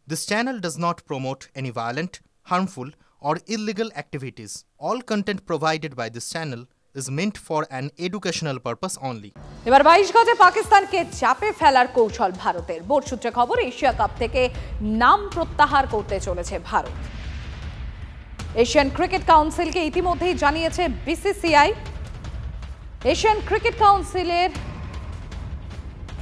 This channel does not promote any violent, harmful, or illegal activities. All content provided by this channel is meant for an educational purpose only. এবার 22 গজে পাকিস্তানকে চাপে ফেলার কৌশল ভারতের। Board সূত্রে খবর, এশিয়া কাপ থেকে নাম প্রত্যাহার করতে চলেছে ভারত। এশিয়ান ক্রিকেট কাউন্সিলকে ইতিমধ্যেই জানিয়েছে বিসিসিআই। এশিয়ান ক্রিকেট কাউন্সিলের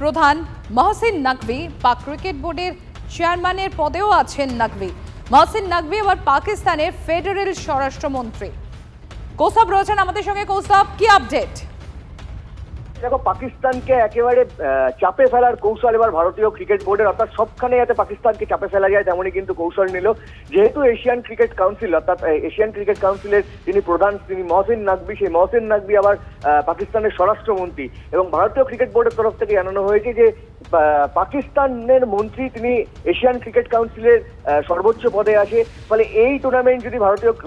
প্রধান মহসিন নকভি, পাক ক্রিকেট বোর্ডের চেয়ারম্যানের পদেও আছেন নকভি। মহসিন নকভি এবার পাকিস্তানের ফেডারেল স্বরাষ্ট্রমন্ত্রী। কৌস্তব রয়েছেন আমাদের সঙ্গে। কৌস্তব, কি আপডেট? দেখো, পাকিস্তানকে একেবারে চাপে ফেলার কৌশল এবার ভারতীয় ক্রিকেট বোর্ডের, অর্থাৎ সবখানে যাতে পাকিস্তানকে চাপে ফেলা যায় তেমনই কিন্তু কৌশল নিল। যেহেতু এশিয়ান ক্রিকেট কাউন্সিল, অর্থাৎ এশিয়ান ক্রিকেট কাউন্সিলের যিনি প্রধান, তিনি মহসিন নকভি, সেই মহসিন নকভি আবার পাকিস্তানের স্বরাষ্ট্রমন্ত্রী। এবং ভারতীয় ক্রিকেট বোর্ডের তরফ থেকে জানানো হয়েছে যে পাকিস্তানের মন্ত্রী তিনি এশিয়ান ক্রিকেট কাউন্সিলের সর্বোচ্চ পদে আছে। ফলে এই টুর্নামেন্ট যদি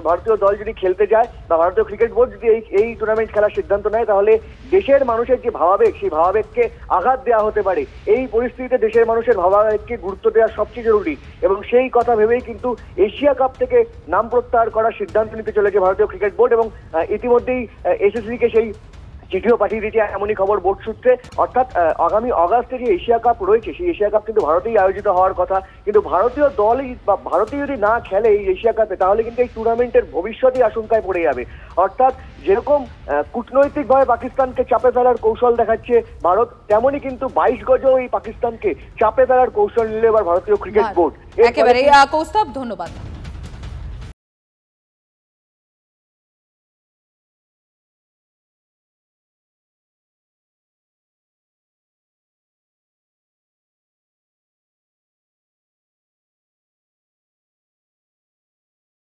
ভারতীয় দল যদি খেলতে যায় বা ভারতীয় ক্রিকেট বোর্ড যদি এই টুর্নামেন্ট খেলার সিদ্ধান্ত নেয়, তাহলে দেশের মানুষের যে ভাবাবেগ, সেই ভাবাবেগকে আঘাত দেওয়া হতে পারে। এই পরিস্থিতিতে দেশের মানুষের ভাবাবেগকে গুরুত্ব দেওয়া সবচেয়ে জরুরি, এবং সেই কথা ভেবেই কিন্তু এশিয়া কাপ থেকে নাম প্রত্যাহার করার সিদ্ধান্ত নিতে চলেছে ভারতীয় ক্রিকেট বোর্ড। এবং ইতিমধ্যেই এসএসসিকে সেই চিঠিও পাঠিয়ে দিয়েছে, এমনই খবর বোর্ড সূত্রে। অর্থাৎ আগামী অগাস্টে যে এশিয়া কাপ রয়েছে, সেই এশিয়া কাপ কিন্তু ভারতেই আয়োজিত হওয়ার কথা। কিন্তু ভারতীয় দলই বা ভারতীয় যদি না খেলে এই এশিয়া কাপে, তাহলে কিন্তু এই টুর্নামেন্টের ভবিষ্যৎই আশঙ্কায় পড়ে যাবে। অর্থাৎ যেরকম কূটনৈতিকভাবে পাকিস্তানকে চাপে ফেলার কৌশল দেখাচ্ছে ভারত, তেমনই কিন্তু 22 গজেও এই পাকিস্তানকে চাপে ফেলার কৌশল নিলে এবার ভারতীয় ক্রিকেট বোর্ড। একেবারে কৌস্তব, ধন্যবাদ।